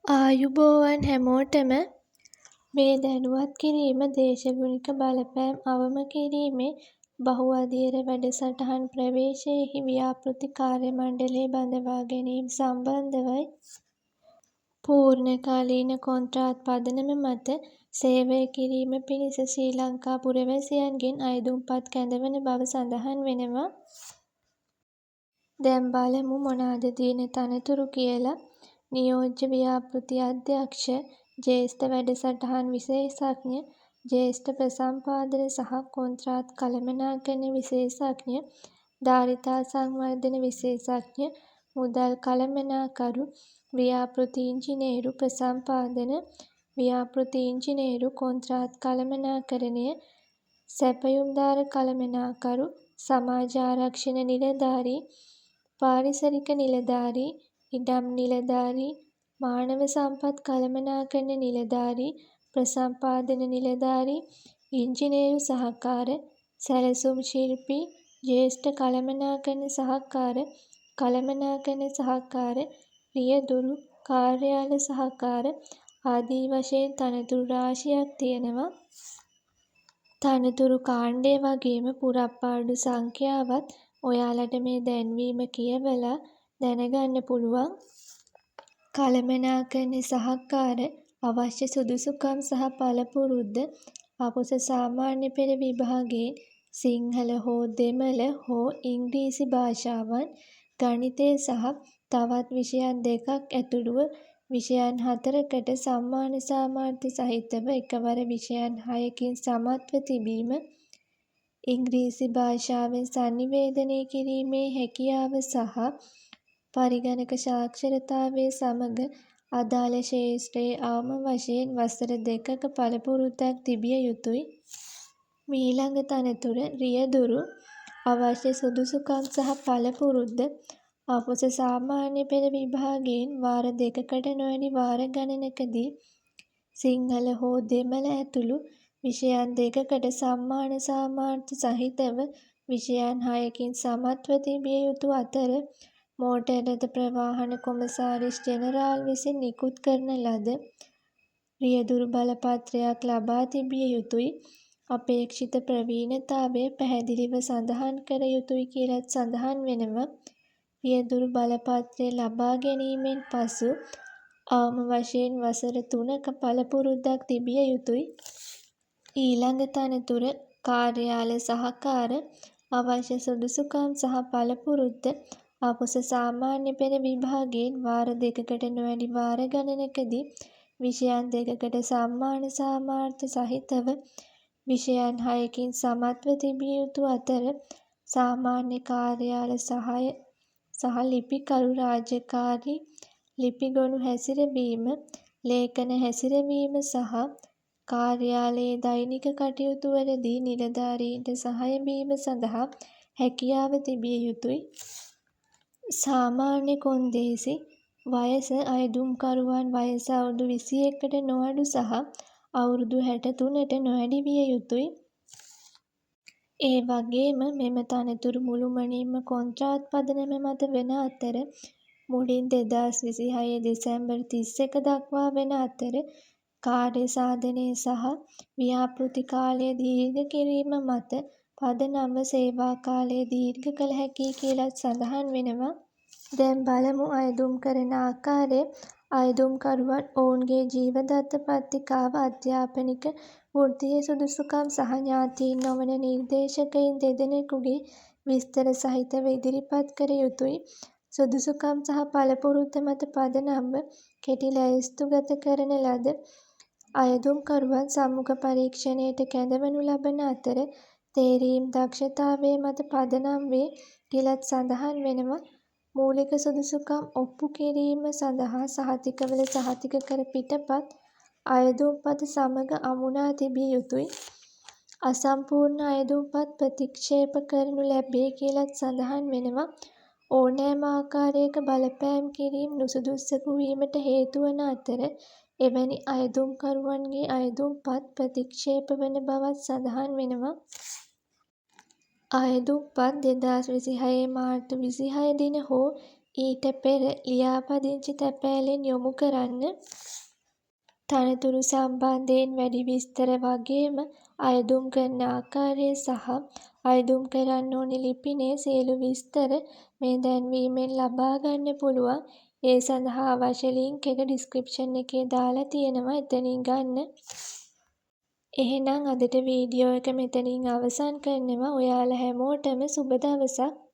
ආයුබෝවන් හැමෝටම මේ දැනුවත් කිරීම දේශගුණික බලපෑම් අවම කිරීමේ බහුඅදියර වැඩසටහන් ප්‍රවේශයෙහි ව්‍යාපෘති කාර්ය මණ්ඩලය බඳවා ගැනීම සම්බන්ධවයි. පූර්ණකාලීන කොන්ත්‍රාත් පදනම මත සේවය කිරීම පිණිස ශ්‍රී ලංකා පුරවැසියන්ගෙන් අයදුම්පත් කැඳවන බව සඳහන් වෙනවා. දැන් බලමු මොනාද තියෙන තනතුරු කියලා. නියෝජ්‍ය ව්‍යාපෘති අධ්‍යක්ෂ, ජ්‍යෙෂ්ඨ වැඩසටහන් විශේෂඥ, ජ්‍යෙෂ්ඨ ප්‍රසම්පාදන සහ කොන්ත්‍රාත් කළමනාකරණ විශේෂඥ, ධාරිතා සංවර්ධන විශේෂඥ, මුදල් කළමනාකරු, ව්‍යාපෘති ඉංජිනේරු ප්‍රසම්පාදන, ව්‍යාපෘති ඉංජිනේරු කොන්ත්‍රාත් කළමනාකරණය, සැපයුම්දාර කළමනාකරු, සමාජ ආරක්ෂණ නිලධාරී, පාරිසරික නිලධාරී, ඉඩම් නිලධාරී, මානව සම්පත් කළමනාකරණ නිලධාරී, ප්‍රසම්පාදන නිලධාරී, ඉංජිනේරු සහකාර, සැලසුම් ශිල්පී, ජ්‍යෙෂ්ඨ කළමනාකරණ සහකාර, කළමනාකරණ සහකාර, රියදුරු, කාර්යාල සහකාර ආදී වශයෙන් තනතුරු රාශියක් තියෙනවා. තනතුරු කාණ්ඩය වගේම පුරප්පාඩු සංඛ්‍යාවත් ඔයාලට මේ දැන්වීම කියවලා දැනගන්න පුළුවන්. කළමනාකරණ සහකාර අවශ්‍ය සුදුසුකම් සහ පළපුරුද්ද අපොස සාමාන්‍ය පෙළ විභාගයෙන් සිංහල හෝ දෙමළ හෝ ඉංග්‍රීසි භාෂාවන්, ගණිතය සහ තවත් විෂයන් 2ක් ඇතුළුව විෂයන් 4කට සම්මාන සාමාර්ථ සහිතව එකවර විෂයන් 6කින් සමත්ව තිබීම, ඉංග්‍රීසි භාෂාවෙන් සන්නිවේදනය කිරීමේ හැකියාව සහ පරිගණක සාක්ෂරතාවය සමග අදාළ ක්ෂේත්‍රයේ අවම වශයෙන් වසර 2ක පළපුරුද්දක් තිබිය යුතුයි. මීළඟ තනතුර රියදුරු අවශ්‍ය සුදුසුකම් සහ පළපුරුද්ද අපොස සාමාන්‍ය පෙළ විභාගයෙන් වාර 2කට නොවැඩි වාර ගණනකදී සිංහල හෝ දෙමළ ඇතුළු විෂයන් 2කට සම්මාන සාමාර්ථ සහිතව විෂයන් 6කින් සමත්ව තිබිය යුතු අතර මෝටර් රථ ප්‍රවාහන කොමසාරිස් ජෙනරාල් විසින් නිකුත් කරන ලද රියදුරු බලපත්‍රයක් ලබා තිබිය යුතුයි. අපේක්ෂිත ප්‍රවීණතාවය පැහැදිලිව සඳහන් කර යුතුයි කියලත් සඳහන් වෙනවා. රියදුරු බලපත්‍රය ලබා ගැනීමෙන් පසු අවම වශයෙන් වසර 3ක පළපුරුද්දක් තිබිය යුතුයි. ඊළඟ තනතුර කාර්යාල සහකාර අවශ්‍ය සුදුසුකම් සහ පළපුරුද්ද අපොස සාමාන්‍ය පෙළ විභාගයෙන් වාර 2කට නොවැඩි වාර ගණනකදී විෂයන් 2කට සම්මාන සාමාර්ථ සහිතව විෂයන් 6කින් සමත්ව තිබිය යුතු අතර සාමාන්‍ය කාර්යාල සහාය සහ ලිපිකරු රාජකාරී ලිපිගොනු හැසිරවීම, ලේඛන හැසිරවීම සහ කාර්යාලයේ දෛනික කටයුතුවලදී නිලධාරීන්ට සහාය වීම සඳහා හැකියාව තිබිය යුතුයි. සාමාන්‍ය කොන්දේසි වයස අයදුම්කරුවන් වයස අවුරුදු 21කට නොඅඩු සහ අවුරුදු 63ට නොවැඩි විය යුතුයි. ඒ වගේම මෙම තනතුරු මුළුමනින්ම කොන්ත්‍රාත් පදනම මත වන අතර මුලින් 2026 දෙසැම්බර් 31 දක්වා වන අතර කාර්ය සාධනය සහ ව්‍යාපෘති කාලය දීර්ඝ කිරීම මත පදනම්ව සේවා කාලය දීර්ඝ කළ හැකියි කියලත් සඳහන් වෙනවා. දැන් බලමු අයදුම් කරන ආකාරය. අයදුම්කරුවන් ඔවුන්ගේ ජීවදත්ත පත්‍රිකාව, අධ්‍යාපනික වෘත්තීය සුදුසුකම් සහ ඥාතීන් නොවන නිර්දේශකයින් දෙදෙනෙකුගේ විස්තර සහිතව ඉදිරිපත් කර යුතුයි. සුදුසුකම් සහ පළපුරුද්ද මත පදනම්ව කෙටි ලැයිස්තුගත කරන ලද අයදුම්කරුවන් සම්මුඛ පරීක්ෂණයට කැඳවනු ලබන අතර තේරීම් දක්ෂතාවය මත පදනම් වේ කියලත් සඳහන් වෙනවා. මූලික සුදුසුකම් ඔප්පු කිරීම සඳහා සහතිකවල සහතික කර පිටපත් අයදුම්පත සමග අමුණා තිබිය යුතුයි. අසම්පූර්ණ අයදුම්පත් ප්‍රතික්ෂේප කරනු ලැබේ කියලත් සඳහන් වෙනවා. ඕනෑම ආකාරයක බලපෑම් කිරීම නුසුදුස්සකු වීමට හේතු වන අතර එවැනි අයදුම්කරුවන්ගේ අයදුම්පත් ප්‍රතික්ෂේප වන බවත් සඳහන් වෙනවා. අයදුම්පත් 2026 මාර්තු 26 දින හෝ ඊට පෙර ලියාපදිංචි තැපෑලෙන් යොමු කරන්න. තනතුරු සම්බන්ධයෙන් වැඩි විස්තර වගේම අයදුම් කරන ආකාරය සහ අයදුම් කරන්න ඕනි ලිපිනය සියලු විස්තර මේ දැන්වීමෙන් ලබා ගන්න පුළුවන්. ඒ සඳහා අවශ්‍ය ලින්ක් එක ඩිස්ක්‍රිප්ෂන් එකේ දාලා තියෙනවා. එතනින් ගන්න. එහෙනම් අදට වීඩියෝ එක මෙතනින් අවසන් කරනවා. ඔයාලා හැමෝටම සුබ දවසක්.